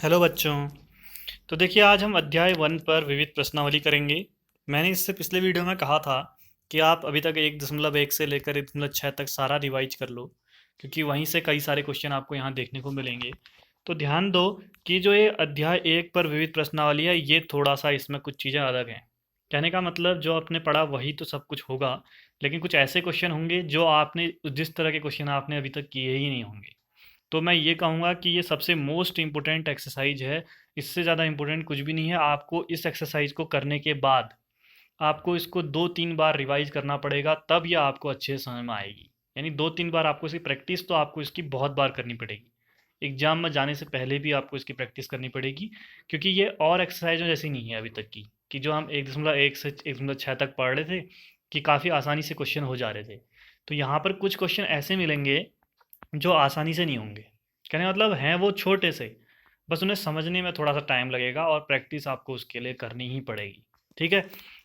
Hello बच्चों। तो देखिए, आज हम अध्याय 1 पर विविध प्रश्नावली करेंगे। मैंने इससे पिछले वीडियो में कहा था कि आप अभी तक 1.1 से लेकर 1.6 तक सारा रिवाइज कर लो, क्योंकि वहीं से कई सारे क्वेश्चन आपको यहाँ देखने को मिलेंगे। तो ध्यान दो कि जो ये अध्याय 1 पर विविध प्रश्नावली है, ये थोड़ा सा इसमें कुछ चीज़ें अलग हैं। कहने का मतलब, जो आपने पढ़ा वही तो सब कुछ होगा, लेकिन कुछ ऐसे क्वेश्चन होंगे जो आपने जिस तरह के क्वेश्चन आपने अभी तक किए ही नहीं होंगे। तो मैं ये कहूँगा कि ये सबसे मोस्ट इम्पोर्टेंट एक्सरसाइज है। इससे ज़्यादा इम्पोर्टेंट कुछ भी नहीं है। आपको इस एक्सरसाइज को करने के बाद आपको इसको 2-3 बार रिवाइज करना पड़ेगा, तब ये आपको अच्छे से समझ में आएगी। यानी 2-3 बार आपको इसकी प्रैक्टिस तो आपको इसकी बहुत बार करनी पड़ेगी। एग्जाम में जाने से पहले भी आपको इसकी प्रैक्टिस करनी पड़ेगी, क्योंकि ये और एक्सरसाइजों जैसी नहीं है अभी तक की, कि जो हम 1.1 से 1.6 तक पढ़ रहे थे, कि काफ़ी आसानी से क्वेश्चन हो जा रहे थे। तो यहाँ पर कुछ क्वेश्चन ऐसे मिलेंगे जो आसानी से नहीं होंगे। कहने का मतलब हैं वो छोटे से, बस उन्हें समझने में थोड़ा सा टाइम लगेगा और प्रैक्टिस आपको उसके लिए करनी ही पड़ेगी। ठीक है,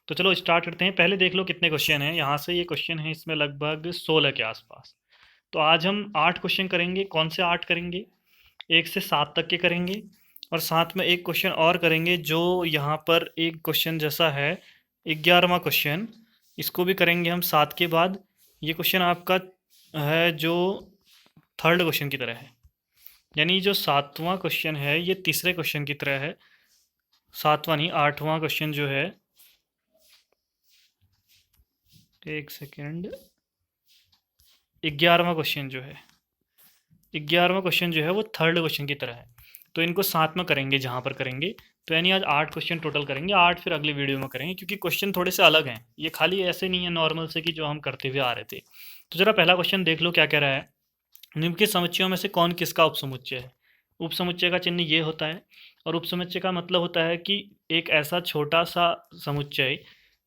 तो चलो स्टार्ट करते हैं। पहले देख लो कितने क्वेश्चन हैं यहाँ से। ये क्वेश्चन है इसमें लगभग 16 के आसपास। तो आज हम 8 क्वेश्चन करेंगे। कौन से 8 करेंगे? 1 से 7 तक के करेंगे, और साथ में एक क्वेश्चन और करेंगे जो यहाँ पर एक क्वेश्चन जैसा है, 11वां क्वेश्चन। इसको भी करेंगे हम 7 के बाद। ये क्वेश्चन आपका है जो थर्ड क्वेश्चन की तरह है, यानी जो 7वां क्वेश्चन है ये तीसरे क्वेश्चन की तरह है। 7वां नहीं, 8वां क्वेश्चन जो है, एक सेकेंड, 11वां क्वेश्चन जो है, 11वां क्वेश्चन जो है वो थर्ड क्वेश्चन की तरह है। तो इनको साथ में करेंगे जहाँ पर करेंगे। तो यानी आज 8 क्वेश्चन टोटल करेंगे। 8 फिर अगले वीडियो में करेंगे, क्योंकि क्वेश्चन थोड़े से अलग हैं। ये खाली ऐसे नहीं है नॉर्मल से कि जो हम करते हुए आ रहे थे। तो जरा पहला क्वेश्चन देख लो क्या कह रहा है। निम्नलिखित समुच्चयों में से कौन किसका उपसमुच्चय है? उपसमुच्चय का चिन्ह ये होता है, और उपसमुच्चय का मतलब होता है कि एक ऐसा छोटा सा समुच्चय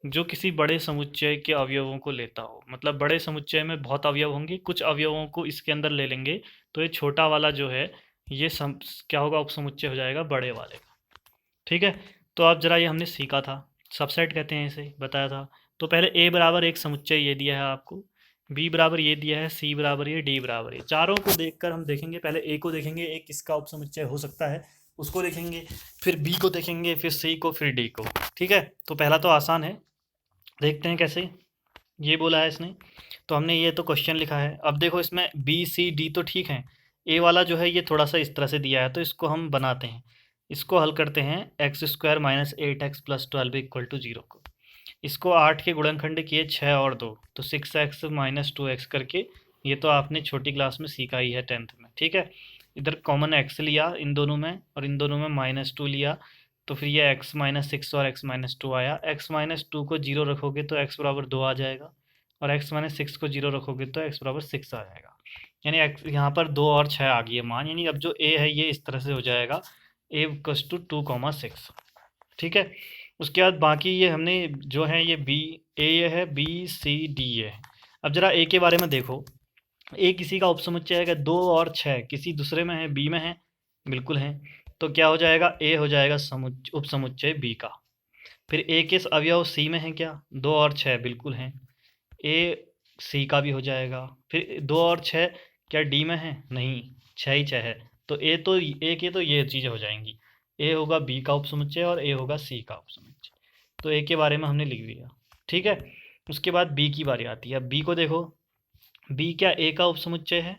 जो किसी बड़े समुच्चय के अवयवों को लेता हो। मतलब बड़े समुच्चय में बहुत अवयव होंगे, कुछ अवयवों को इसके अंदर ले लेंगे, तो ये छोटा वाला जो है ये क्या होगा? उपसमुच्चय हो जाएगा बड़े वाले का। ठीक है, तो अब जरा ये हमने सीखा था, सबसेट कहते हैं इसे, बताया था। तो पहले ए बराबर एक समुच्चय ये दिया है आपको, बी बराबर ये दिया है, सी बराबर ये, डी बराबर ये। चारों को देखकर हम देखेंगे। पहले ए को देखेंगे, ए किसका उपसमुच्चय हो सकता है उसको देखेंगे, फिर बी को देखेंगे, फिर सी को, फिर डी को। ठीक है, तो पहला तो आसान है, देखते हैं कैसे। ये बोला है इसने, तो हमने ये तो क्वेश्चन लिखा है। अब देखो इसमें बी सी डी तो ठीक है, ए वाला जो है ये थोड़ा सा इस तरह से दिया है, तो इसको हम बनाते हैं। इसको हल करते हैं। X square minus 8x+12 equal to 0 को। इसको 8 के गुणनखंड किए 6 और 2, तो 6x माइनस 2x करके। ये तो आपने छोटी क्लास में सीखा ही है 10th में। ठीक है, इधर कॉमन x लिया इन दोनों में, और इन दोनों में -2 लिया, तो फिर ये x-6 और x-2 आया। x-2 को 0 रखोगे तो x बराबर 2 आ जाएगा, और x-6 को 0 रखोगे तो x बराबर 6 आ जाएगा। यानी x यहाँ पर 2 और 6 आ गई है मान। यानी अब जो a है ये इस तरह से हो जाएगा, a इक्वल्स टू 2,6। ठीक है, उसके बाद बाकी ये हमने जो है ये बी, ए ये है, बी सी डी ये है। अब जरा ए के बारे में देखो। ए किसी का उपसमुच्चय है? 2 और 6 किसी दूसरे में है, बी में है, बिल्कुल है। तो क्या हो जाएगा? ए हो जाएगा उपसमुच्चय बी का। फिर ए के अवयव सी में है क्या? 2 और 6 बिल्कुल हैं, ए सी का भी हो जाएगा। फिर 2 और 6 क्या डी में है? नहीं, 6 ही 6 है। तो ए के तो ये चीज़ें हो जाएंगी। ए होगा बी का उपसमुच्चय और ए होगा सी का उपसमुच्चय। तो ए के बारे में हमने लिख दिया। ठीक है, उसके बाद बी की बारी आती है। अब बी को देखो, बी क्या ए का उपसमुच्चय है?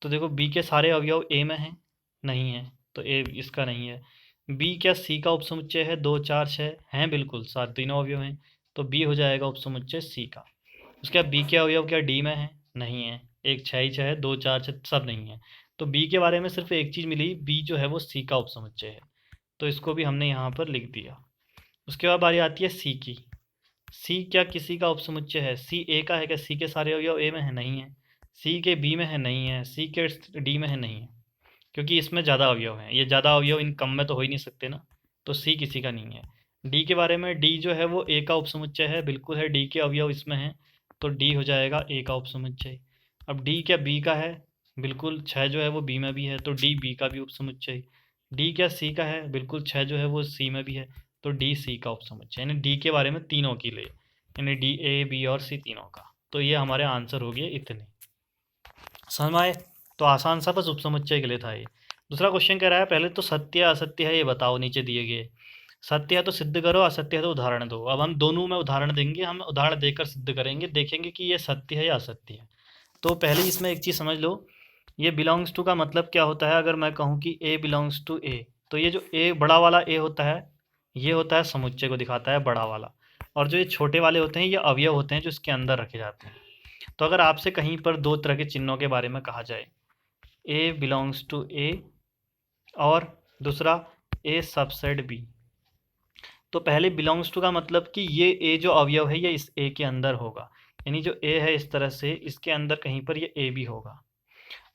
तो देखो बी के सारे अवयव ए में हैं, नहीं है, तो ए इसका नहीं है। बी क्या सी का उपसमुच्चय है? 2 4 6 हैं, बिल्कुल, सात तीनों अवयव हैं, तो बी हो जाएगा उपसमुच्चय सी का। उसके बाद बी के अवयव क्या डी में है? नहीं है, एक 6 ही 6 है, 2 4 6 सब नहीं है। तो बी के बारे में सिर्फ एक चीज़ मिली, बी जो है वो सी का उपसमुच्चय है, तो इसको भी हमने यहाँ पर लिख दिया। उसके बाद बारी आती है सी की। सी क्या किसी का उपसमुच्चय है? सी ए का है क्या? सी के सारे अवयव ए में है? नहीं है। सी के बी में है? नहीं है। सी के डी में है? नहीं है, क्योंकि इसमें ज़्यादा अवयव हैं। ये ज़्यादा अवयव इन कम में तो हो ही नहीं सकते ना, तो सी किसी का नहीं है। डी के बारे में, डी जो है वो ए का उपसमुच्चय है, बिल्कुल है, डी के अवयव इसमें हैं, तो डी हो जाएगा ए का उपसमुच्चय। अब डी क्या बी का है? बिल्कुल, 6 जो है वो बी में भी है, तो डी बी का भी उपसमुच्चय। डी क्या सी का है? बिल्कुल, 6 जो है वो सी में भी है, तो डी सी का उपसमुच्चय। यानी डी के बारे में तीनों की ले, यानी डी ए बी और सी तीनों का। तो ये हमारे आंसर हो गए इतने। समझ में आए? तो आसान सा, बस उपसमुच्चय के लिए था ये। दूसरा क्वेश्चन कह रहा है पहले तो सत्य है असत्य है ये बताओ, नीचे दिए गए। सत्य है तो सिद्ध करो, असत्य है तो उदाहरण दो। अब हम दोनों में उदाहरण देंगे, हम उदाहरण देकर सिद्ध करेंगे, देखेंगे कि ये सत्य है या असत्य है। तो पहले इसमें एक चीज़ समझ लो, ये बिलोंग्स टू का मतलब क्या होता है। अगर मैं कहूँ कि ए बिलोंग्स टू ए, तो ये जो ए बड़ा वाला ए होता है, ये होता है समुच्चय को दिखाता है बड़ा वाला, और जो ये छोटे वाले होते हैं ये अवयव होते हैं जो इसके अंदर रखे जाते हैं। तो अगर आपसे कहीं पर दो तरह के चिन्हों के बारे में कहा जाए, ए बिलोंग्स टू ए और दूसरा ए सबसेट बी, तो पहले बिलोंग्स टू का मतलब कि ये ए जो अवयव है ये इस ए के अंदर होगा, यानी जो ए है इस तरह से इसके अंदर कहीं पर ये ए भी होगा।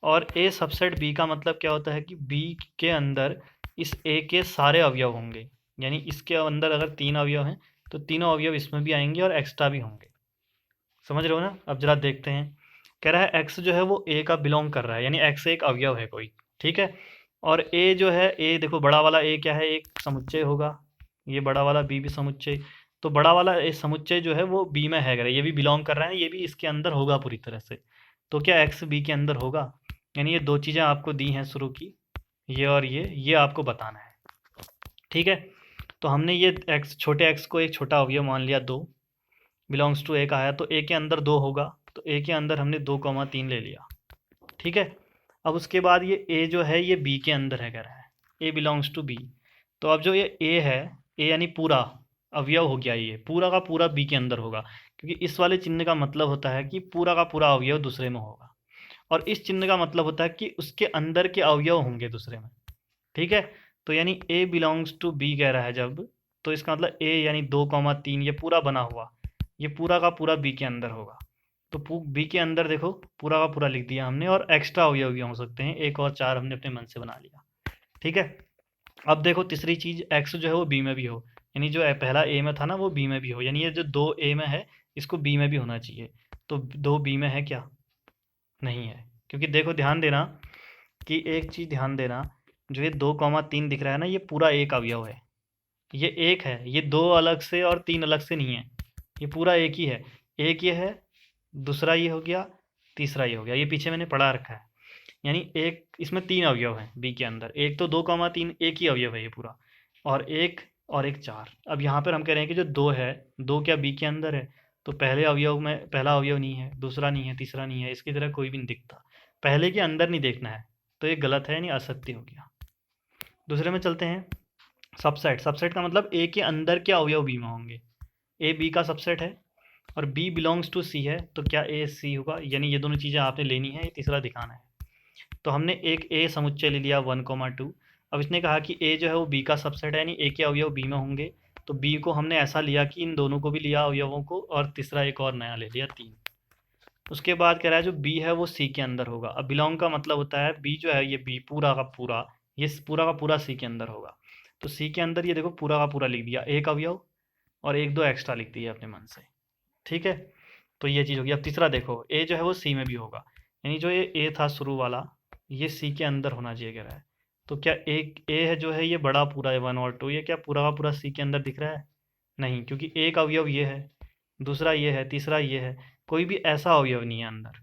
और ए सबसेट बी का मतलब क्या होता है कि बी के अंदर इस ए के सारे अवयव होंगे, यानी इसके अंदर अगर 3 अवयव हैं तो तीनों अवयव इसमें भी आएंगे और एक्स्ट्रा भी होंगे। समझ रहे हो ना? अब जरा देखते हैं। कह रहा है एक्स जो है वो ए का बिलोंग कर रहा है, यानी एक्स एक अवयव है कोई, ठीक है। और ए जो है, ए देखो बड़ा वाला ए क्या है, एक समुच्चय होगा, ये बड़ा वाला बी भी समुच्चय। तो बड़ा वाला ए समुच्चय जो है वो बी में है, ये भी बिलोंग कर रहा है, ये भी इसके अंदर होगा पूरी तरह से। तो क्या एक्स बी के अंदर होगा? यानी ये दो चीज़ें आपको दी हैं शुरू की, ये और ये आपको बताना है, ठीक है। तो हमने ये एक्स, छोटे एक्स को एक छोटा अवयव मान लिया, 2 बिलोंग्स टू ए का है, तो ए के अंदर 2 होगा, तो ए के अंदर हमने 2,3 ले लिया, ठीक है। अब उसके बाद ये ए जो है ये बी के अंदर है, कह रहा है ए बिलोंग्स टू बी। तो अब जो ये ए है, ए यानी पूरा अवयव हो गया, ये पूरा का पूरा बी के अंदर होगा, क्योंकि इस वाले चिन्ह का मतलब होता है कि पूरा का पूरा अवयव दूसरे में होगा, और इस चिन्ह का मतलब होता है कि उसके अंदर के अवयव होंगे दूसरे में, ठीक है। तो यानी ए बिलोंग्स टू बी कह रहा है जब, तो इसका मतलब ए यानी 2,3 ये पूरा बना हुआ, ये पूरा का पूरा बी के अंदर होगा। तो बी के अंदर देखो पूरा का पूरा लिख दिया हमने, और एक्स्ट्रा अवयव भी हो सकते हैं, 1 और 4 हमने अपने मन से बना लिया, ठीक है। अब देखो तीसरी चीज, एक्स जो है वो बी में भी हो, यानी जो पहला ए में था ना वो बी में भी हो, यानी ये जो 2 ए में है इसको बी में भी होना चाहिए। तो 2 बी में है क्या? नहीं है, क्योंकि देखो ध्यान देना कि एक चीज़ ध्यान देना, जो ये 2,3 दिख रहा है ना ये पूरा एक अवयव है, ये एक है, ये 2 अलग से और 3 अलग से नहीं है, ये पूरा एक ही है। एक ये है, दूसरा ये हो गया, तीसरा ये हो गया, ये पीछे मैंने पढ़ा रखा है। यानी एक इसमें 3 अवयव हैं बी के अंदर, एक तो 2,3 एक ही अवयव है ये पूरा, और एक 4। अब यहाँ पर हम कह रहे हैं कि जो 2 है, 2 क्या बी के अंदर है, तो पहले अवयव में पहला अवयव नहीं है, दूसरा नहीं है, तीसरा नहीं है, इसकी तरह कोई भी नहीं दिखता, पहले के अंदर नहीं देखना है, तो ये गलत है, यानी असत्य हो गया। दूसरे में चलते हैं, सबसेट। सबसेट का मतलब ए के अंदर के अवयव बी में होंगे, ए बी का सबसेट है और बी बिलोंग्स टू सी है, तो क्या ए सी होगा? यानी ये दोनों चीज़ें आपने लेनी है, ये तीसरा दिखाना है। तो हमने एक ए समुच्चय ले लिया 1,2। अब इसने कहा कि ए जो है वो बी का सबसेट है, यानी ए के अवयव बी में होंगे, तो बी को हमने ऐसा लिया कि इन दोनों को भी लिया अवयवों को, और तीसरा एक और नया ले लिया 3। उसके बाद कह रहा है जो बी है वो सी के अंदर होगा। अब बिलोंग का मतलब होता है बी जो है ये बी पूरा का पूरा, ये पूरा का पूरा सी के अंदर होगा, तो सी के अंदर ये देखो पूरा का पूरा लिख दिया, एक अवयव और एक दो एक्स्ट्रा लिख दिया अपने मन से, ठीक है। तो ये चीज़ होगी। अब तीसरा देखो, ए जो है वो सी में भी होगा, यानी जो ये ए था शुरू वाला ये सी के अंदर होना चाहिए कह रहा है। तो क्या एक ए है जो है ये बड़ा पूरा है 1 और 2, ये क्या पूरा का पूरा सी के अंदर दिख रहा है? नहीं, क्योंकि एक अवयव ये है, दूसरा ये है, तीसरा ये है, कोई भी ऐसा अवयव नहीं है अंदर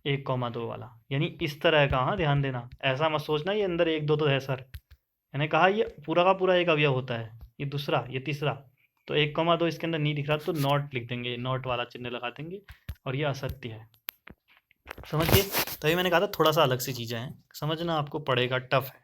1,2 वाला, यानी इस तरह का। हाँ ध्यान देना, ऐसा मत सोचना ये अंदर 1 2 तो है सर, मैंने कहा ये पूरा का पूरा एक अवयव होता है, ये दूसरा ये तीसरा। तो 1,2 इसके अंदर नहीं दिख रहा तो नॉट लिख देंगे, नॉट वाला चिन्ह लगा देंगे, और ये असत्य है। समझ गए? तभी मैंने कहा था थोड़ा सा अलग सी चीज़ें हैं, समझना आपको पड़ेगा, टफ है।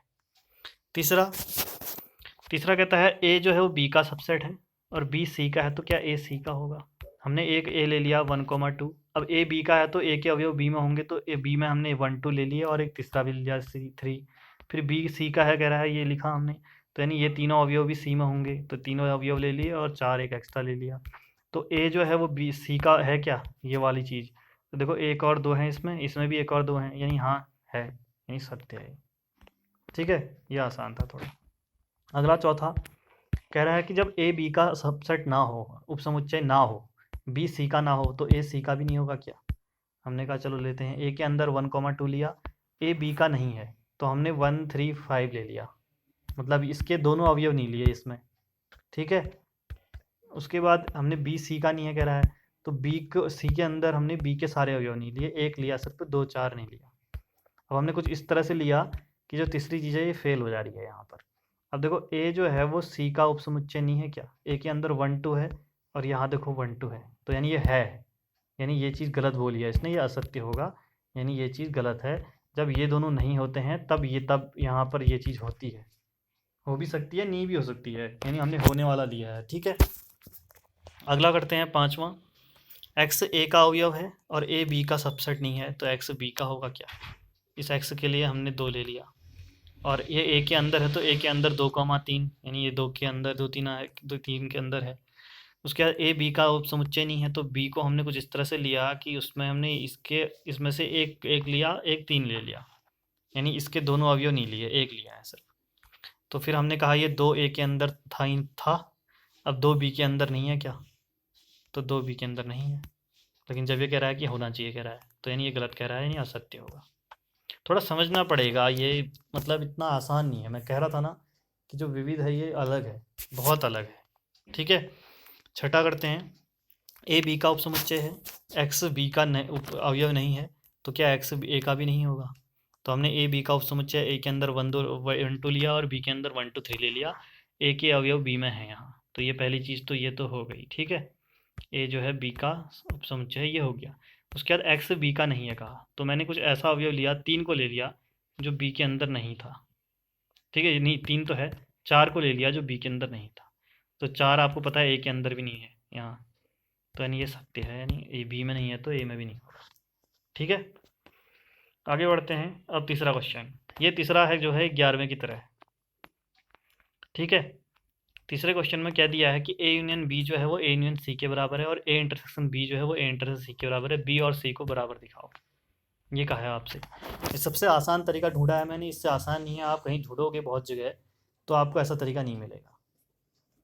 तीसरा कहता है ए जो है वो बी का सबसेट है और बी सी का है, तो क्या ए सी का होगा? हमने एक ए ले लिया 1,2। अब ए बी का है तो ए के अवयव बी में होंगे, तो ए बी में हमने 1 2 ले लिया और एक तीसरा भी ले लिया सी 3। फिर बी सी का है कह रहा है, ये लिखा हमने, तो यानी ये तीनों अवयव भी सी में होंगे, तो तीनों अवयव ले लिए और 4 एक एक्स्ट्रा ले लिया। तो ए जो है वो बी सी का है क्या, ये वाली चीज़? तो देखो एक और 2 हैं इसमें, इसमें भी एक और 2 हैं, यानी हाँ है, यानी सत्य है, ठीक है। ये आसान था थोड़ा। अगला चौथा कह रहा है कि जब ए बी का सबसेट ना हो, उपसमुच्चय ना हो, बी सी का ना हो, तो ए सी का भी नहीं होगा क्या? हमने कहा चलो लेते हैं, ए के अंदर 1,2 लिया, ए बी का नहीं है, तो हमने 1 3 5 ले लिया, मतलब इसके दोनों अवयव नहीं लिए इसमें, ठीक है। उसके बाद हमने बी सी का नहीं है कह रहा है, तो बी को सी के अंदर हमने बी के सारे अवयव नहीं लिए, एक लिया सिर्फ, 2 4 नहीं लिया। अब हमने कुछ इस तरह से लिया कि जो तीसरी चीज़ है ये फेल हो जा रही है यहाँ पर। अब देखो ए जो है वो सी का उपसमुच्चय नहीं है क्या, ए के अंदर 1 2 है और यहाँ देखो 1 2 है, तो यानी ये है, यानी ये चीज़ गलत बोली है इसने, ये असत्य होगा, यानी ये चीज़ गलत है। जब ये दोनों नहीं होते हैं तब यहाँ पर ये चीज़ होती है, हो भी सकती है नहीं भी हो सकती है, यानी हमने होने वाला लिया है। ठीक है, अगला करते हैं पांचवा। एक्स ए का अवयव है और ए बी का सबसेट नहीं है, तो एक्स बी का होगा क्या। इस एक्स के लिए हमने 2 ले लिया और ये ए के अंदर है, तो ए के अंदर 2,3, यानी ये 2 के अंदर 2 3 2 3 के अंदर है। उसके बाद ए बी का उपसमुच्चय नहीं है, तो बी को हमने कुछ इस तरह से लिया कि उसमें हमने इसमें से एक एक लिया, एक 3 ले लिया, यानी इसके दोनों अवयव नहीं लिए, एक लिया है सिर्फ। तो फिर हमने कहा ये 2 ए के अंदर था, अब 2 बी के अंदर नहीं है क्या, तो 2 बी के अंदर नहीं है, लेकिन जब ये कह रहा है कि होना चाहिए कह रहा है, तो यानी ये गलत कह रहा है, यानी असत्य होगा। थोड़ा समझना पड़ेगा ये, मतलब इतना आसान नहीं है। मैं कह रहा था ना कि जो विविध है ये अलग है, बहुत अलग है। ठीक है, छठा करते हैं। ए बी का उपसमुच्चय है, एक्स बी का अवयव नहीं है, तो क्या एक्स ए का भी नहीं होगा। तो हमने ए बी का उपसमुच्चय ए के अंदर 1 2 लिया और बी के अंदर 1 2 3 ले लिया, ए के अवयव बी में है यहाँ, तो ये पहली चीज़ तो ये तो हो गई। ठीक है, ए जो है बी का उपसमुच्चय है, ये हो गया। उसके बाद एक्स बी का नहीं है कहा, तो मैंने कुछ ऐसा अवयव लिया, 3 को ले लिया जो बी के अंदर नहीं था। ठीक है, नहीं 3 तो है, 4 को ले लिया जो बी के अंदर नहीं था, तो 4 आपको पता है ए के अंदर भी नहीं है यहाँ, तो यानी ये सत्य है, यानी ए बी में नहीं है तो ए में भी नहीं होगा। ठीक है, आगे बढ़ते हैं। अब तीसरा क्वेश्चन, ये तीसरा है जो है 11वें की तरह। ठीक है, तीसरे क्वेश्चन में क्या दिया है कि ए यूनियन बी जो है वो ए यूनियन सी के बराबर है और ए इंटरसेक्शन बी जो है वो ए इंटरसेक्शन सी के बराबर है, बी और सी को बराबर दिखाओ, ये कहा है आपसे। ये सबसे आसान तरीका ढूंढा है मैंने, इससे आसान नहीं है। आप कहीं ढूंढोगे बहुत जगह तो आपको ऐसा तरीका नहीं मिलेगा,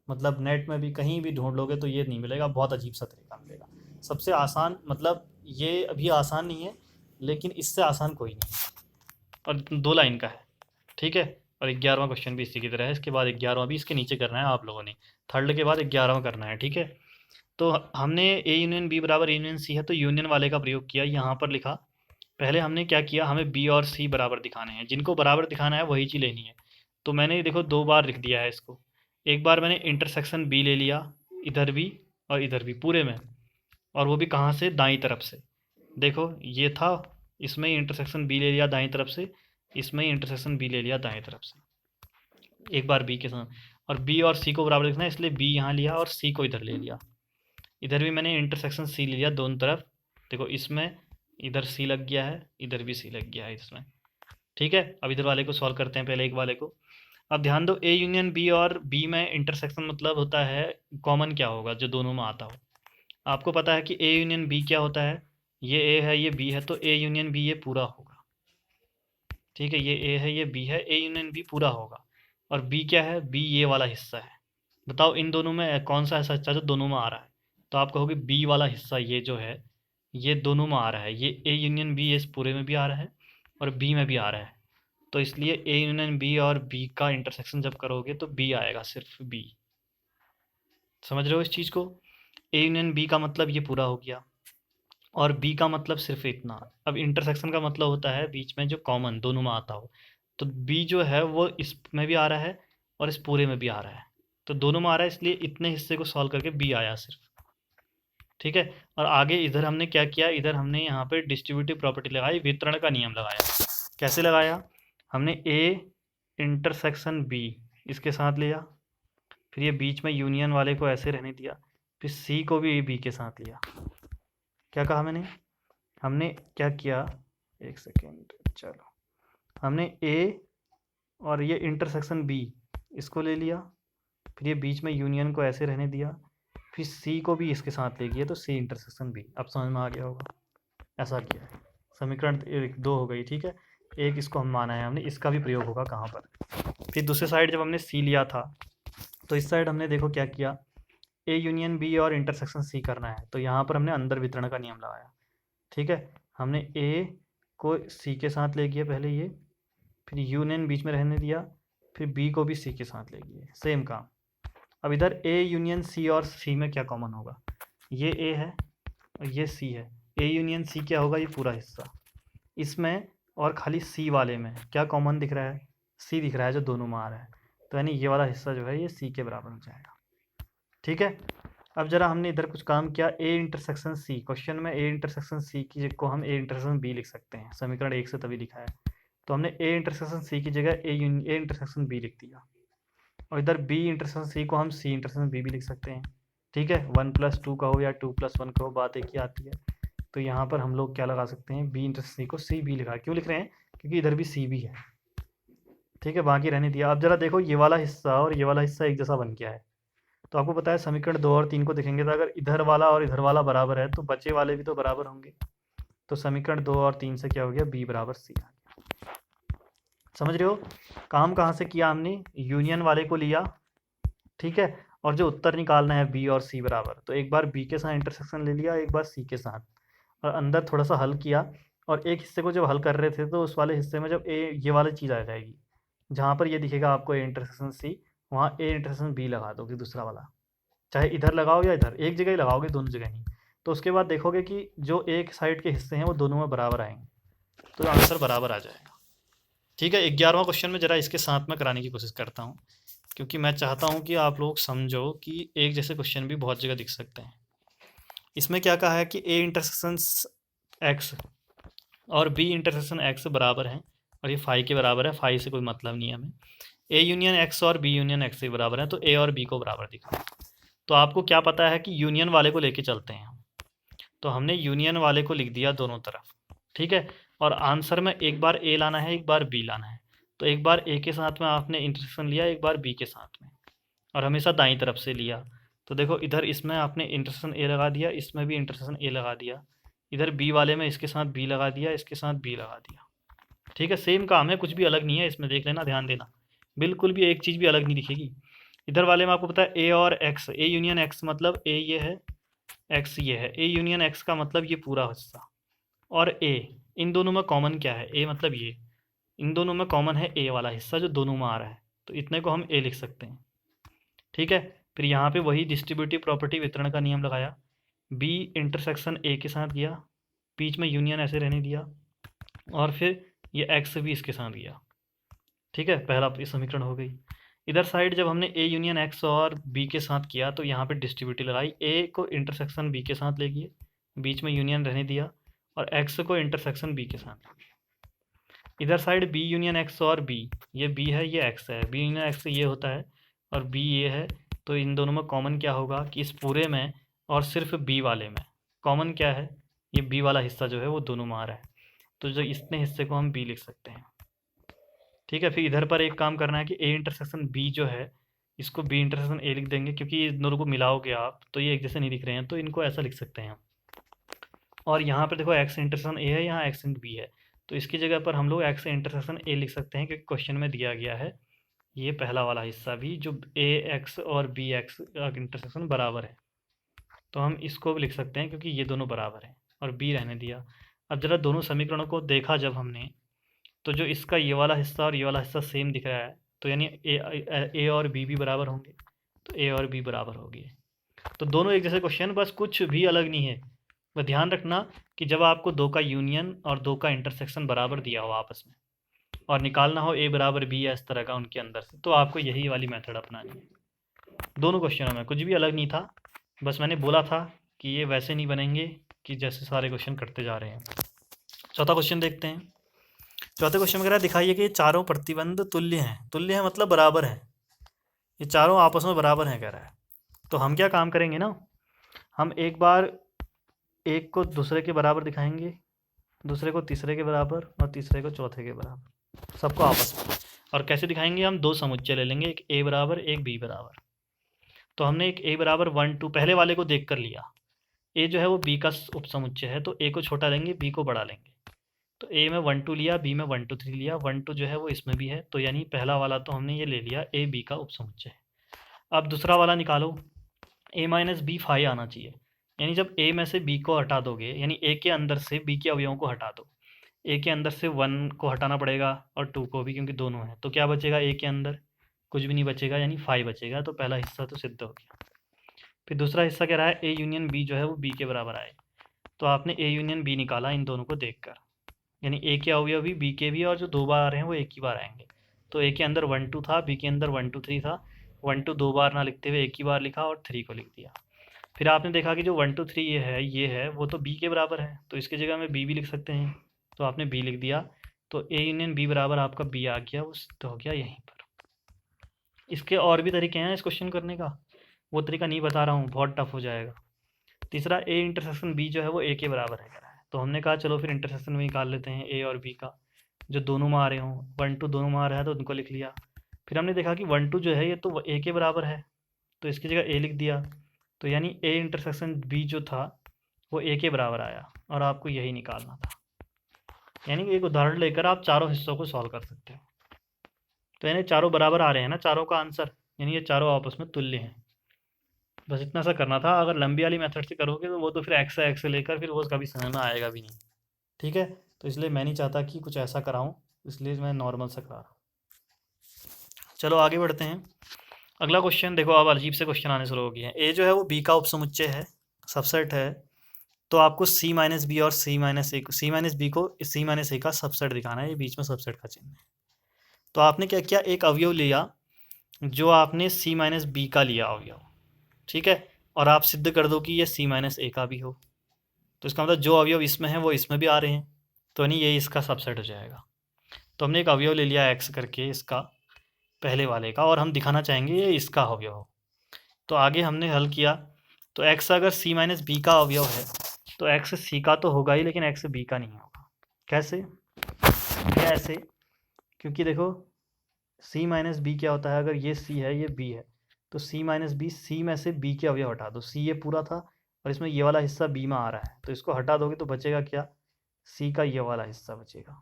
मतलब नेट में भी कहीं भी ढूंढ लोगे तो ये नहीं मिलेगा, बहुत अजीब सा तरीका मिलेगा। सबसे आसान, मतलब ये अभी आसान नहीं है लेकिन इससे आसान कोई नहीं है, और 2 लाइन का है। ठीक है, और 11वां क्वेश्चन भी इसी की तरह है, इसके बाद 11वां भी इसके नीचे करना है आप लोगों ने, थर्ड के बाद 11वां करना है। ठीक है, तो हमने ए यूनियन बी बराबर ए यूनियन सी है, तो यूनियन वाले का प्रयोग किया, यहाँ पर लिखा। पहले हमने क्या किया, हमें बी और सी बराबर दिखाने हैं, जिनको बराबर दिखाना है वही चीज़ लेनी है। तो मैंने देखो 2 बार लिख दिया है इसको, एक बार मैंने इंटरसेक्शन बी ले लिया, इधर भी और इधर भी पूरे में, और वो भी कहाँ से, दाईं तरफ से। देखो ये था, इसमें इंटरसेक्शन बी ले लिया दाईं तरफ से, इसमें इंटरसेक्शन बी ले लिया दाईं तरफ से, एक बार बी के साथ। और बी और सी को बराबर लिखना है, इसलिए बी यहाँ लिया और सी को इधर ले लिया। इधर भी मैंने इंटरसेक्शन सी ले लिया दोनों तरफ, देखो इसमें इधर सी लग गया है, इधर भी सी लग गया है इसमें। ठीक है, अब इधर वाले को सॉल्व करते हैं, पहले एक वाले को। अब ध्यान दो, ए यूनियन बी और बी में इंटरसेक्शन मतलब होता है कॉमन क्या होगा जो दोनों में आता हो। आपको पता है कि ए यूनियन बी क्या होता है, ये ए है ये बी है, तो ए यूनियन बी ये पूरा होगा। ठीक है, ये ए है ये बी है, ए यूनियन बी पूरा होगा। और बी क्या है, बी ये वाला हिस्सा है। बताओ इन दोनों में कौन सा ऐसा हिस्सा जो दोनों में आ रहा है, तो आप कहोगे बी वाला हिस्सा, ये जो है ये दोनों में आ रहा है, ये ए यूनियन बी इस पूरे में भी आ रहा है और बी में भी आ रहा है, तो इसलिए ए यूनियन बी और बी का इंटरसेक्शन जब करोगे तो बी आएगा, सिर्फ बी। समझ रहे हो इस चीज़ को, ए यूनियन बी का मतलब ये पूरा हो गया और बी का मतलब सिर्फ इतना। अब इंटरसेक्शन का मतलब होता है बीच में जो कॉमन दोनों में आता हो, तो बी जो है वो इसमें भी आ रहा है और इस पूरे में भी आ रहा है, तो दोनों में आ रहा है, इसलिए इतने हिस्से को सॉल्व करके बी आया सिर्फ। ठीक है, और आगे इधर हमने क्या किया, इधर हमने यहाँ पे डिस्ट्रीब्यूटिव प्रॉपर्टी लगाई, वितरण का नियम लगाया। कैसे लगाया, हमने ए इंटरसेक्शन बी इसके साथ लिया, फिर ये बीच में यूनियन वाले को ऐसे रहने दिया, फिर सी को भी बी के साथ लिया। क्या कहा हमने क्या किया, एक सेकेंड, चलो, हमने ए और ये इंटरसेक्शन बी इसको ले लिया, फिर ये बीच में यूनियन को ऐसे रहने दिया, फिर सी को भी इसके साथ ले गया, तो सी इंटरसेक्शन बी। अब समझ में आ गया होगा, ऐसा किया है। समीकरण 2 हो गई। ठीक है, एक इसको हम माना है हमने, इसका भी प्रयोग होगा कहाँ पर। फिर दूसरे साइड जब हमने सी लिया था, तो इस साइड हमने देखो क्या किया, ए यूनियन बी और इंटरसेक्शन सी करना है, तो यहाँ पर हमने अंदर वितरण का नियम लगाया। ठीक है, हमने ए को सी के साथ ले गया पहले ये, फिर यूनियन बीच में रहने दिया, फिर बी को भी सी के साथ ले गए, सेम काम। अब इधर ए यूनियन सी और सी में क्या कॉमन होगा, ये ए है और ये सी है, ए यूनियन सी क्या होगा, ये पूरा हिस्सा इसमें, और खाली सी वाले में क्या कॉमन दिख रहा है, सी दिख रहा है जो दोनों में आ रहा है, तो यानी ये वाला हिस्सा जो है ये सी के बराबर हो जाएगा। ठीक है, अब जरा हमने इधर कुछ काम किया, ए इंटरसेक्शन सी, क्वेश्चन में ए इंटरसेक्शन सी की को हम ए इंटरसेक्शन बी लिख सकते हैं, समीकरण 1 से तभी लिखा है, तो हमने ए इंटरसेक्शन सी की जगह ए इंटरसेक्शन बी लिख दिया, और इधर बी इंटरसेक्शन सी को हम सी इंटरसेक्शन बी भी लिख सकते हैं। ठीक है, 1+2 का हो या 2+1 का हो, बात एक ही आती है। तो यहाँ पर हम लोग क्या लगा सकते हैं, बी इंटरसेक्शन सी को सी बी लिखा, क्यों लिख रहे हैं, क्योंकि इधर भी सी बी है। ठीक है, बाकी रहने दिया। अब जरा देखो ये वाला हिस्सा और ये वाला हिस्सा एक जैसा बन गया है, तो आपको पता है समीकरण 2 और 3 को देखेंगे तो अगर इधर वाला और इधर वाला बराबर है तो बचे वाले भी तो बराबर होंगे, तो समीकरण 2 और 3 से क्या हो गया, बी बराबर सी आ गया। समझ रहे हो, काम कहाँ से किया हमने, यूनियन वाले को लिया, ठीक है, और जो उत्तर निकालना है बी और सी बराबर, तो एक बार बी के साथ इंटरसेक्शन ले लिया, एक बार सी के साथ, और अंदर थोड़ा सा हल किया, और एक हिस्से को जब हल कर रहे थे तो उस वाले हिस्से में जब ए ये वाली चीज़ आ जाएगी, जहाँ पर ये दिखेगा आपको ए इंटरसेक्शन सी, वहाँ ए इंटरसेक्शन बी लगा दोगे दूसरा वाला, चाहे इधर लगाओ या इधर, एक जगह ही लगाओगे, दोनों जगह नहीं। तो उसके बाद देखोगे कि जो एक साइड के हिस्से हैं वो दोनों में बराबर आएंगे, तो आंसर बराबर आ जाएगा। ठीक है, 11वां क्वेश्चन में जरा इसके साथ में कराने की कोशिश करता हूँ, क्योंकि मैं चाहता हूँ कि आप लोग समझो कि एक जैसे क्वेश्चन भी बहुत जगह दिख सकते हैं। इसमें क्या कहा है कि ए इंटरसेक्शन एक्स और बी इंटरसेक्शन एक्स बराबर हैं, और ये फाई के बराबर है, फाई से कोई मतलब नहीं है हमें। ए यूनियन एक्स और बी यूनियन एक्स के बराबर है, तो ए और बी को बराबर दिखा। तो आपको क्या पता है कि यूनियन वाले को लेके चलते हैं हम, तो हमने यूनियन वाले को लिख दिया दोनों तरफ। ठीक है, और आंसर में एक बार ए लाना है, एक बार बी लाना है, तो एक बार ए के साथ में आपने इंटरसेक्शन लिया, एक बार बी के साथ में, और हमेशा दाईं तरफ से लिया। तो देखो इधर इसमें आपने इंटरसेक्शन ए लगा दिया, इसमें भी इंटरसेक्शन ए लगा दिया, इधर बी वाले में इसके साथ बी लगा दिया, इसके साथ बी लगा दिया। ठीक है, सेम काम है, कुछ भी अलग नहीं है इसमें, देख लेना, ध्यान देना, बिल्कुल भी एक चीज़ भी अलग नहीं दिखेगी। इधर वाले में आपको पता है ए और एक्स, ए यूनियन एक्स मतलब ए ये है, एक्स ये है, ए यूनियन एक्स का मतलब ये पूरा हिस्सा, और ए, इन दोनों में कॉमन क्या है, ए मतलब ये, इन दोनों में कॉमन है ए वाला हिस्सा जो दोनों में आ रहा है, तो इतने को हम ए लिख सकते हैं। ठीक है, फिर यहाँ पे वही डिस्ट्रीब्यूटिव प्रॉपर्टी वितरण का नियम लगाया, बी इंटरसेक्शन ए के साथ गया, बीच में यूनियन ऐसे रहने दिया, और फिर ये एक्स भी इसके साथ गया। ठीक है, पहला समीकरण हो गई। इधर साइड जब हमने ए यूनियन एक्स और बी के साथ किया तो यहाँ पे डिस्ट्रीब्यूटिव लगाई, ए को इंटरसेक्शन बी के साथ ले गए, बीच में यूनियन रहने दिया, और एक्स को इंटरसेक्शन बी के साथ। इधर साइड बी यूनियन एक्स और बी, ये बी है ये एक्स है, बी यूनियन एक्स ये होता है और बी ये है, तो इन दोनों में कॉमन क्या होगा कि इस पूरे में और सिर्फ बी वाले में कॉमन क्या है, ये बी वाला हिस्सा जो है वो दोनों में आ रहा है, तो जो इतने हिस्से को हम बी लिख सकते हैं। ठीक है, फिर इधर पर एक काम करना है कि ए इंटरसेक्शन बी जो है इसको बी इंटरसेक्शन ए लिख देंगे, क्योंकि इन दोनों को मिलाओगे आप तो ये एक जैसे नहीं दिख रहे हैं, तो इनको ऐसा लिख सकते हैं हम। और यहाँ पर देखो एक्स इंटरसेक्शन ए है, यहाँ एक्स इंट बी है, तो इसकी जगह पर हम लोग एक्स इंटरसेक्शन ए लिख सकते हैं, क्योंकि क्वेश्चन में दिया गया है ये पहला वाला हिस्सा भी जो ए एक्स और बी एक्स का इंटरसेक्शन बराबर है, तो हम इसको भी लिख सकते हैं क्योंकि ये दोनों बराबर हैं, और बी रहने दिया। अब जरा दोनों समीकरणों को देखा जब हमने, तो जो इसका ये वाला हिस्सा और ये वाला हिस्सा सेम दिख रहा है, तो यानी ए और बी भी बराबर होंगे, तो ए और बी बराबर हो गए। तो दोनों एक जैसे क्वेश्चन, बस कुछ भी अलग नहीं है। वह ध्यान रखना कि जब आपको दो का यूनियन और दो का इंटरसेक्शन बराबर दिया हो आपस में, और निकालना हो ए बराबर बी या इस तरह का उनके अंदर से, तो आपको यही वाली मेथड अपनानी है। दोनों क्वेश्चनों में कुछ भी अलग नहीं था, बस मैंने बोला था कि ये वैसे नहीं बनेंगे कि जैसे सारे क्वेश्चन करते जा रहे हैं। चौथा क्वेश्चन देखते हैं। चौथे क्वेश्चन में कह रहा है दिखाइए कि ये चारों प्रतिबंध तुल्य हैं, तुल्य है मतलब बराबर हैं, ये चारों आपस में बराबर हैं कह रहा है। तो हम क्या काम करेंगे ना, हम एक बार एक को दूसरे के बराबर दिखाएंगे, दूसरे को तीसरे के बराबर, और तीसरे को चौथे के बराबर, सबको आपस में। और कैसे दिखाएंगे, हम दो समुच्चय ले लेंगे, एक ए बराबर एक बी बराबर। तो हमने एक ए बराबर 1 2 पहले वाले को देख कर लिया, ए जो है वो बी का उपसमुच्चय है, तो ए को छोटा लेंगे बी को बड़ा लेंगे, तो ए में 1 2 लिया, बी में 1 2 3 लिया, 1 2 जो है वो इसमें भी है, तो यानी पहला वाला तो हमने ये ले लिया ए बी का उपसमुच्चय है। अब दूसरा वाला निकालो, ए माइनस बी फाई आना चाहिए, यानी जब ए में से बी को हटा दोगे, यानी ए के अंदर से बी के अवयवों को हटा दो, ए के अंदर से 1 को हटाना पड़ेगा और 2 को भी, क्योंकि दोनों हैं, तो क्या बचेगा ए के अंदर, कुछ भी नहीं बचेगा, यानी फाई बचेगा, तो पहला हिस्सा तो सिद्ध हो गया। फिर दूसरा हिस्सा कह रहा है ए यूनियन बी जो है वो बी के बराबर आए, तो आपने ए यूनियन बी निकाला इन दोनों को देखकर, यानी ए के अवयव भी बी के भी, और जो 2 बार आ रहे हैं वो एक ही बार आएंगे। तो ए के अंदर 1 2 था, बी के अंदर 1 2 3 था। 1 2 2 बार ना लिखते हुए एक ही बार लिखा और 3 को लिख दिया। फिर आपने देखा कि जो 1 2 3 ये है वो तो बी के बराबर है, तो इसकी जगह में बी भी लिख सकते हैं, तो आपने बी लिख दिया। तो ए यूनियन बी बराबर आपका बी आ गया, वो सिद्ध हो गया यहीं पर। इसके और भी तरीके हैं इस क्वेश्चन करने का, वो तरीका नहीं बता रहा हूँ, बहुत टफ हो जाएगा। तीसरा, ए इंटरसेक्शन बी जो है वो ए के बराबर है, तो हमने कहा चलो फिर इंटरसेक्शन में निकाल लेते हैं ए और बी का, जो दोनों में आ रहे हों। 1 2 दोनों में आ रहा है तो उनको लिख लिया। फिर हमने देखा कि 1 2 जो है ये तो ए के बराबर है, तो इसकी जगह ए लिख दिया। तो यानी ए इंटरसेक्शन बी जो था वो ए के बराबर आया, और आपको यही निकालना था। यानी कि एक उदाहरण लेकर आप चारों हिस्सों को सॉल्व कर सकते हो। तो यानी चारों बराबर आ रहे हैं ना चारों का आंसर, यानी ये चारों आपस में तुल्य हैं। बस इतना सा करना था। अगर लंबी वाली मेथड से करोगे तो वो तो फिर एक्स से लेकर फिर वो कभी समझ में आएगा भी नहीं। ठीक है, तो इसलिए मैं नहीं चाहता कि कुछ ऐसा कराऊं, इसलिए मैं नॉर्मल सा करा रहा हूँ। चलो आगे बढ़ते हैं। अगला क्वेश्चन देखो, अब अजीब से क्वेश्चन आने शुरू हो गए हैं। ए जो है वो बी का उपसमुच्चय है, सबसेट है। तो आपको सी माइनस बी और सी माइनस बी को सी माइनस ए का सबसेट दिखाना है, ये बीच में सबसेट का चिन्ह है। तो आपने क्या किया, एक अवयव लिया जो आपने सी माइनस बी का लिया अवयव, ठीक है, और आप सिद्ध कर दो कि ये सी माइनस ए का भी हो। तो इसका मतलब जो अवयव इसमें है वो इसमें भी आ रहे हैं, तो नहीं ये इसका सबसेट हो जाएगा। तो हमने एक अवयव ले लिया एक्स करके इसका, पहले वाले का, और हम दिखाना चाहेंगे ये इसका अवयव हो। तो आगे हमने हल किया, तो एक्स अगर सी माइनस बी का अवयव है तो एक्स सी का तो होगा ही, लेकिन एक्स बी का नहीं होगा। कैसे? ऐसे, क्योंकि देखो सी माइनस बी क्या होता है, अगर ये सी है ये बी है, तो सी माइनस बी, सी में से बी के अवयव हटा दो। सी ये पूरा था और इसमें ये वाला हिस्सा बी में आ रहा है, तो इसको हटा दोगे तो बचेगा क्या, सी का ये वाला हिस्सा बचेगा।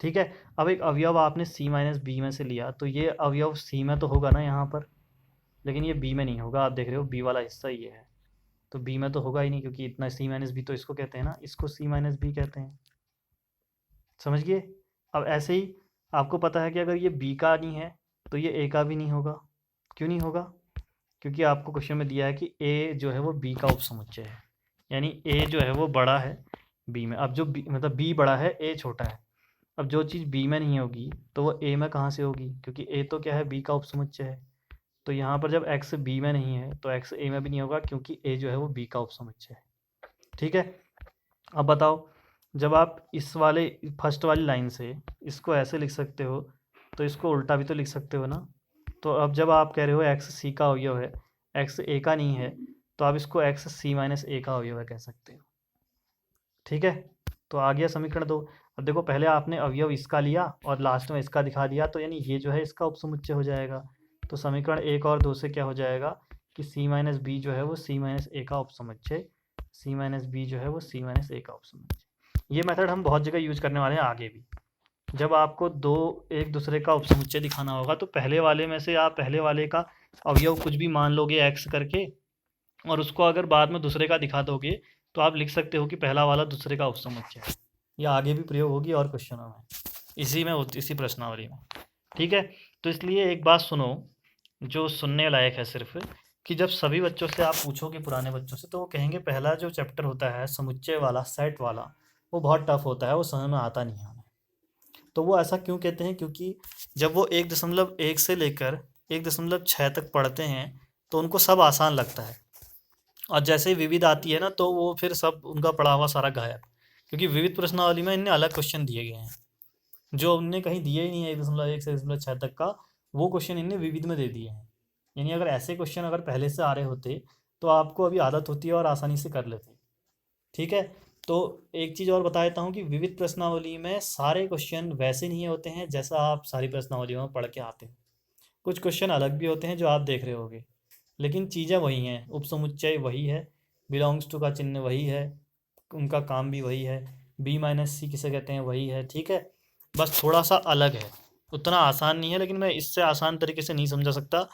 ठीक है, अब एक अवयव आपने सी माइनस बी में से लिया, तो ये अवयव सी में तो होगा ना यहाँ पर, लेकिन ये बी में नहीं होगा। आप देख रहे हो बी वाला हिस्सा ये है, तो बी में तो होगा ही नहीं, क्योंकि इतना सी माइनस बी तो इसको कहते हैं ना, इसको सी माइनस बी कहते हैं। समझ गए? अब ऐसे ही आपको पता है कि अगर ये बी का नहीं है तो ये ए का भी नहीं होगा। क्यों नहीं होगा? क्योंकि आपको क्वेश्चन में दिया है कि ए जो है वो बी का उपसमुच्चय है, यानी ए जो है वो बड़ा है बी में। अब जो बी मतलब बी बड़ा है ए छोटा है, अब जो चीज़ बी में नहीं होगी तो वो ए में कहाँ से होगी, क्योंकि ए तो क्या है, बी का उपसमुच्चय है। तो यहाँ पर जब एक्स बी में नहीं है तो एक्स ए में भी नहीं होगा, क्योंकि ए जो है वो बी का उपसमुच्चय है। ठीक है, अब बताओ, जब आप इस वाले फर्स्ट वाली लाइन से इसको ऐसे लिख सकते हो तो इसको उल्टा भी तो लिख सकते हो ना। तो अब जब आप कह रहे हो एक्स सी का अवयव है, एक्स ए का नहीं है, तो आप इसको एक्स सी माइनस ए का अवयव है कह सकते हो। ठीक है, तो आ गया समीकरण 2। अब देखो पहले आपने अवयव इसका लिया और लास्ट में इसका दिखा दिया, तो यानी ये जो है इसका उपसमुच्चय हो जाएगा। तो समीकरण 1 और 2 से क्या हो जाएगा कि सी माइनस बी जो है वो सी माइनस ए का उपसमुच्चय, सी माइनस बी जो है वो सी माइनस ए का उपसमुच्चय। ये मेथड हम बहुत जगह यूज करने वाले हैं आगे भी। जब आपको दो एक दूसरे का उपसमुच्चय दिखाना होगा तो पहले वाले में से आप पहले वाले का अवयव कुछ भी मान लोगे एक्स करके, और उसको अगर बाद में दूसरे का दिखा दोगे तो आप लिख सकते हो कि पहला वाला दूसरे का उपसमुच्चय है। यह आगे भी प्रयोग होगी और क्वेश्चनों में, इसी प्रश्नावली में। ठीक है, तो इसलिए एक बात सुनो जो सुनने लायक है सिर्फ, कि जब सभी बच्चों से आप पूछोगे पुराने बच्चों से, तो वो कहेंगे पहला जो चैप्टर होता है समुच्चय वाला, सेट वाला, वो बहुत टफ होता है, वो समझ में आता नहीं है हमें। तो वो ऐसा क्यों कहते हैं, क्योंकि जब वो 1.1 से लेकर 1.6 तक पढ़ते हैं तो उनको सब आसान लगता है, और जैसे ही विविध आती है ना तो वो फिर सब उनका पढ़ा हुआ सारा गायब, क्योंकि विविध प्रश्नावली में इनने अलग क्वेश्चन दिए गए हैं जो उनने कहीं दिए ही नहीं है। 1.1 से 1.6 तक का वो क्वेश्चन इनने विविध में दे दिए हैं। यानी अगर ऐसे क्वेश्चन अगर पहले से आ रहे होते तो आपको अभी आदत होती है और आसानी से कर लेते। ठीक है, तो एक चीज़ और बता देता हूँ कि विविध प्रश्नावली में सारे क्वेश्चन वैसे नहीं होते हैं जैसा आप सारी प्रश्नावलियों में पढ़ के आते हैं। कुछ क्वेश्चन अलग भी होते हैं जो आप देख रहे होगे, लेकिन चीज़ें वही हैं, उपसमुच्चय वही है, बिलोंग्स टू का चिन्ह वही है, उनका काम भी वही है, बी माइनस सी किसे कहते हैं वही है। ठीक है, बस थोड़ा सा अलग है, उतना आसान नहीं है, लेकिन मैं इससे आसान तरीके से नहीं समझा सकता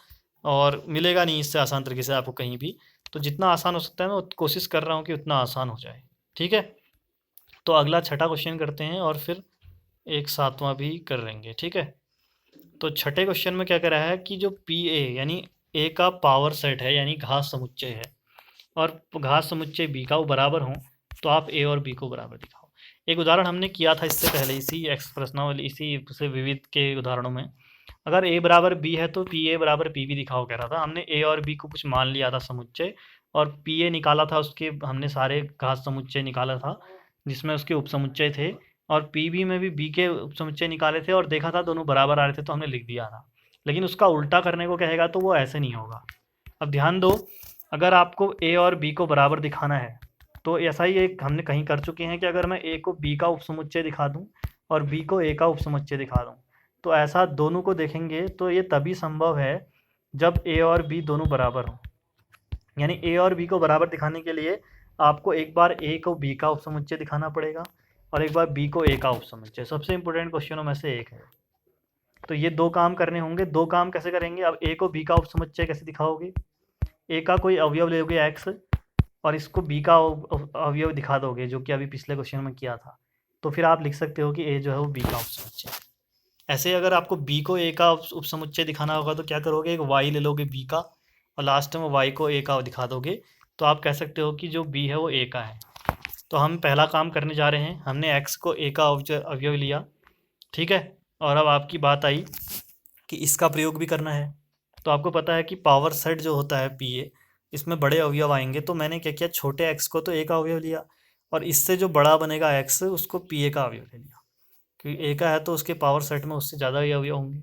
और मिलेगा नहीं इससे आसान तरीके से आपको कहीं भी। तो जितना आसान हो सकता है मैं कोशिश कर रहा हूँ कि उतना आसान हो जाए। ठीक है, तो अगला छठा क्वेश्चन करते हैं और फिर एक सातवां भी कर लेंगे। ठीक है, तो छठे क्वेश्चन में क्या कह रहा है कि जो पी ए यानी ए का पावर सेट है, यानी घात समुच्चय है, और घात समुच्चय बी का वो बराबर हों, तो आप ए और बी को बराबर दिखाओ। एक उदाहरण हमने किया था इससे पहले इसी प्रश्नावली इसी से विविध के उदाहरणों में। अगर a बराबर b है तो पी ए बराबर पी बी दिखाओ कह रहा था। हमने a और b को कुछ मान लिया था समुच्चय, और पी ए निकाला था, उसके हमने सारे घात समुच्चय निकाला था जिसमें उसके उपसमुच्चय थे, और पी बी में भी b के उपसमुच्चय निकाले थे और देखा था दोनों बराबर आ रहे थे तो हमने लिख दिया था। लेकिन उसका उल्टा करने को कहेगा तो वो ऐसे नहीं होगा। अब ध्यान दो, अगर आपको a और b को बराबर दिखाना है तो ऐसा ही एक हमने कहीं कर चुके हैं कि अगर मैं a को b का उपसमुच्चय दिखा दूं और b को a का उपसमुच्चय दिखा दूं, तो ऐसा दोनों को देखेंगे तो ये तभी संभव है जब a और b दोनों बराबर हों। यानी a और b को बराबर दिखाने के लिए आपको एक बार a को b का उपसमुच्चय दिखाना पड़ेगा और एक बार b को a का उपसमुच्चय। सबसे इंपॉर्टेंट क्वेश्चनों में से एक है। तो ये दो काम करने होंगे। दो काम कैसे करेंगे? अब a को b का उपसमुच्चय कैसे दिखाओगे? a का कोई अवयव लोगे x और इसको b का अवयव दिखा दोगे, जो कि अभी पिछले क्वेश्चन में किया था, तो फिर आप लिख सकते हो कि a जो है वो b का उपसमुच्चय है। ऐसे अगर आपको b को a का उपसमुच्चय दिखाना होगा तो क्या करोगे? एक y ले लोगे b का और लास्ट में y को a का दिखा दोगे, तो आप कह सकते हो कि जो b है वो a का है। तो हम पहला काम करने जा रहे हैं, हमने x को a का अवयव लिया, ठीक है, और अब आपकी बात आई कि इसका प्रयोग भी करना है। तो आपको पता है कि पावर सेट जो होता है पी ए, इसमें बड़े अवयव आएंगे, तो मैंने क्या किया, छोटे x को तो a का अवयव लिया और इससे जो बड़ा बनेगा x उसको पी ए का अवयव ले लिया, क्योंकि a का है तो उसके पावर सेट में उससे ज़्यादा ही अवयव होंगे,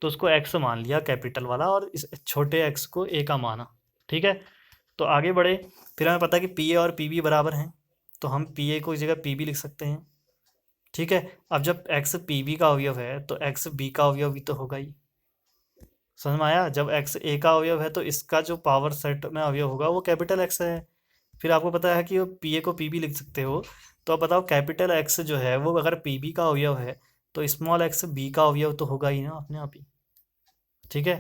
तो उसको x मान लिया कैपिटल वाला और इस छोटे x को a का माना। ठीक है, तो आगे बढ़े। फिर हमें पता है कि पी ए और पी बी बराबर हैं, तो हम पी ए को इस जगह पी बी लिख सकते हैं। ठीक है, अब जब x पी बी का अवयव है तो x b का अवयव भी तो होगा ही। समझ में आया? जब x a का अवयव है तो इसका जो पावर सेट में अवयव होगा वो कैपिटल x है। फिर आपको पता है कि पी ए को पी बी लिख सकते हो, तो अब बताओ कैपिटल x जो है वो अगर पी बी का अवयव है तो स्मॉल x b का अवयव तो होगा ही ना अपने आप ही। ठीक है,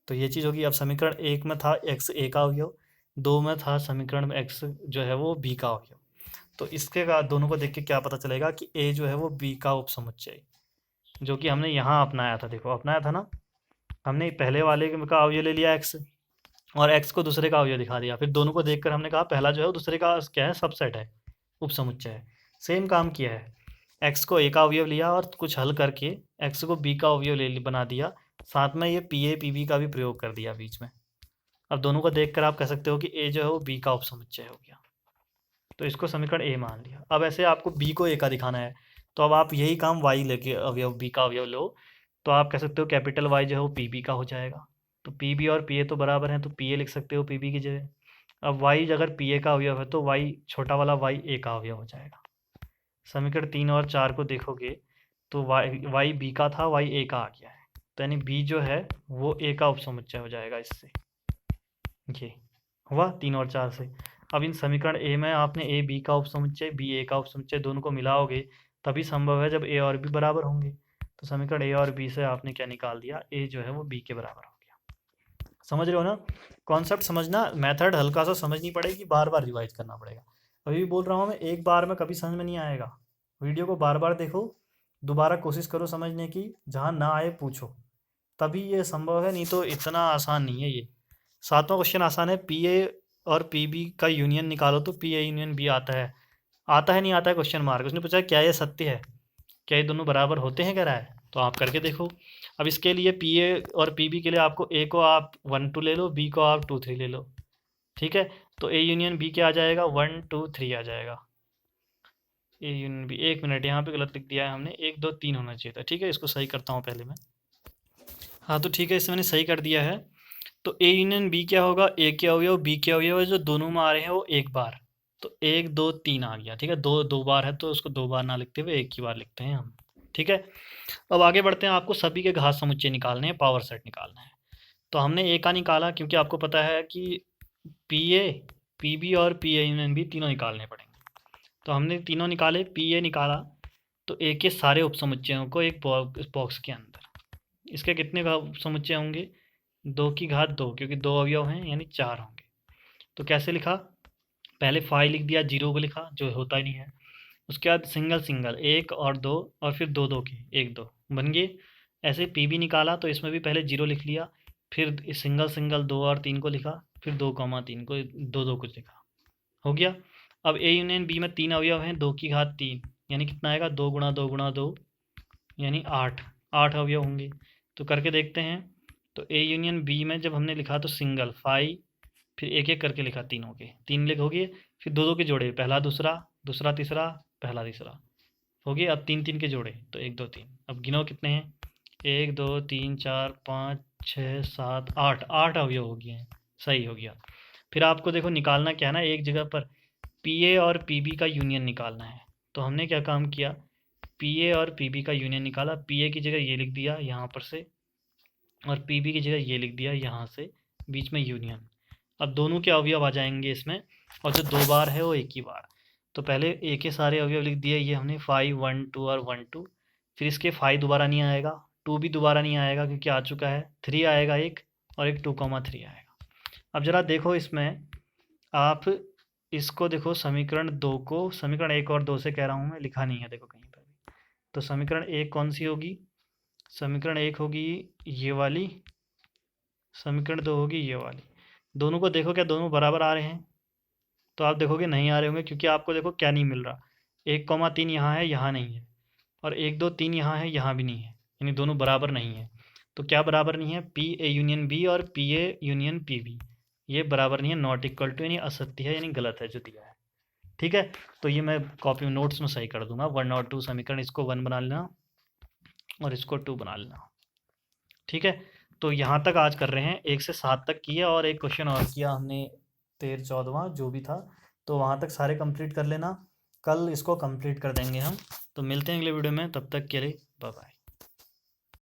तो ये चीज़ होगी। अब समीकरण एक में था x a का अवयव, दो में था समीकरण में x जो है वो b का अवयव। तो इसके बाद दोनों को देख के क्या पता चलेगा कि a जो है वो b का उपसमुच्चय, जो कि हमने यहाँ अपनाया था। देखो अपनाया था ना, हमने पहले वाले का अवयव ले लिया x और x को दूसरे का अवयव दिखा दिया, फिर दोनों को देखकर हमने कहा पहला जो है वो दूसरे का क्या है, सबसेट है, उपसमुच्चय है। सेम काम किया है, x को a का अवयव लिया और कुछ हल करके x को b का अवयव ले बना दिया, साथ में ये पी ए पी बी का भी प्रयोग कर दिया बीच में। अब दोनों को देखकर आप कह सकते हो कि a जो है वो b का उपसमुच्चय हो गया, तो इसको समीकरण a मान लिया। अब ऐसे आपको b को a का दिखाना है, तो अब आप यही काम y लेके अवयव b का अवयव लो, तो आप कह सकते हो कैपिटल Y जो है वो पी बी का हो जाएगा। तो पी बी और पी ए तो बराबर हैं, तो पी ए लिख सकते हो पी बी की जगह। अब y अगर पी ए का अवयव है तो y छोटा वाला y a का अवयव हो जाएगा। समीकरण 3 और 4 को देखोगे तो y b का था, y a का आ गया है, तो यानी b जो है वो a का उपसमुच्चय हो जाएगा। इससे ये हुआ 3 और 4 से। अब इन समीकरण a में आपने a b का उपसमुच्चय b a का उपसमुच्चय दोनों को मिलाओगे तभी संभव है जब a और b बराबर होंगे। तो समीकरण a और b से आपने क्या निकाल दिया, a जो है वो b के बराबर हो गया। समझ रहे हो ना? कॉन्सेप्ट समझना, मेथड हल्का सा समझनी पड़ेगी, बार बार रिवाइज करना पड़ेगा। अभी भी बोल रहा हूँ मैं, एक बार में कभी समझ में नहीं आएगा। वीडियो को बार बार देखो, दोबारा कोशिश करो समझने की, जहाँ ना आए पूछो, तभी ये संभव है, नहीं तो इतना आसान नहीं है ये। 7वां क्वेश्चन आसान है, पी ए और पी बी का यूनियन निकालो, तो पी ए यूनियन बी आता है। आता है नहीं आता है क्वेश्चन मार्क। उसने पूछा क्या ये सत्य है, क्या ये दोनों बराबर होते हैं, कह रहा है, तो आप करके देखो। अब इसके लिए पी ए और पी बी के लिए आपको ए को आप 1 2 ले लो, बी को आप 2 3 ले लो। ठीक है, तो ए यूनियन बी क्या आ जाएगा, 1 2 3 आ जाएगा। ए यूनियन बी, 1 मिनट, यहाँ पे गलत लिख दिया है हमने, 1 2 3 होना चाहिए था। ठीक है, इसको सही करता हूँ पहले मैं। हाँ तो ठीक है, इसे मैंने सही कर दिया है। तो ए यूनियन बी क्या होगा, ए के अवयव बी के अवयव है, जो दोनों में आ रहे हैं वो एक बार, तो 1 2 3 आ गया। ठीक है, दो दो बार है तो उसको दो बार ना लिखते हुए एक ही बार लिखते हैं हम। ठीक है, अब आगे बढ़ते हैं। आपको सभी के घात समुच्चय निकालने हैं, पावर सेट निकालना है। तो हमने ए का निकाला, क्योंकि आपको पता है कि पी ए पी बी और पी ए यूनियन बी तीनों निकालने पड़ेंगे। तो हमने तीनों निकाले, पी ए निकाला, तो ए के सारे उपसमुच्चयों को एक बॉक्स के अंदर, इसके कितने उपसमुच्चय होंगे, 2 की घात 2, क्योंकि 2 अवयव हैं यानी 4 होंगे। तो कैसे लिखा, पहले 5 लिख दिया, 0 को लिखा जो होता ही नहीं है। उसके बाद सिंगल सिंगल 1 और 2 और फिर 2 2 के 1 2 बन गए। ऐसे पी बी निकाला तो इसमें भी पहले 0 लिख लिया, फिर सिंगल सिंगल 2 और 3 को लिखा, फिर 2 3 को 2 2 कुछ लिखा, हो गया। अब ए यूनियन बी में 3 अवयव हैं, 2 की घात 3, यानी कितना आएगा, 2 गुणा 2 गुणा 2 यानी 8 अवयव होंगे। तो करके देखते हैं। तो ए यूनियन बी में जब हमने लिखा तो सिंगल 5, फिर एक एक करके लिखा तीनों के, 3 लिख हो गए, फिर दो दो के जोड़े, पहला दूसरा, दूसरा तीसरा, पहला तीसरा हो गए। अब 3 3 के जोड़े तो 1 2 3। अब गिनो कितने हैं, 1 2 3 4 5 6 7 8, 8 अवयव हो गए हैं। सही हो गया। फिर आपको देखो निकालना क्या है ना, एक जगह पर पी ए और पी बी का यूनियन निकालना है। तो हमने क्या काम किया, पी ए और पी बी का यूनियन निकाला। पी ए की जगह ये लिख दिया यहाँ पर से, और पी बी की जगह ये लिख दिया यहाँ से, बीच में यूनियन। अब दोनों के अवयव आ जाएंगे इसमें, और जो 2 बार है वो एक ही बार। तो पहले ए के सारे अवयव लिख दिए, ये हमने 5 1 2 और 1 2। फिर इसके 5 दोबारा नहीं आएगा, 2 भी दोबारा नहीं आएगा क्योंकि आ चुका है। 3 आएगा एक, और एक 2,3 आएगा। अब ज़रा देखो इसमें, आप इसको देखो, समीकरण 2 को, समीकरण 1 और 2 से कह रहा हूँ मैं, लिखा नहीं है देखो कहीं पर भी। तो समीकरण 1 कौन सी होगी, समीकरण 1 होगी ये वाली, समीकरण 2 होगी ये वाली। दोनों को देखो क्या दोनों बराबर आ रहे हैं, तो आप देखोगे नहीं आ रहे होंगे, क्योंकि आपको देखो क्या नहीं मिल रहा, 1,3 यहाँ है, यहाँ नहीं है, और 1 2 3 यहाँ है, यहाँ भी नहीं है, यानी दोनों बराबर नहीं है। तो क्या बराबर नहीं है, पी ए यूनियन बी और P A union P B, ये बराबर नहीं है, नॉट इक्वल टू, यानी असत्य है, यानी गलत है जो दिया है। ठीक है, तो ये मैं कॉपी में नोट्स में सही कर दूंगा। 1 और 2 समीकरण, इसको 1 बना लेना और इसको 2 बना लेना। ठीक है, तो यहाँ तक आज कर रहे हैं, 1 से 7 तक किया, और एक क्वेश्चन और किया हमने 13 14वां जो भी था। तो वहाँ तक सारे कंप्लीट कर लेना, कल इसको कंप्लीट कर देंगे हम। तो मिलते हैं अगले वीडियो में, तब तक के लिए बाय बाय।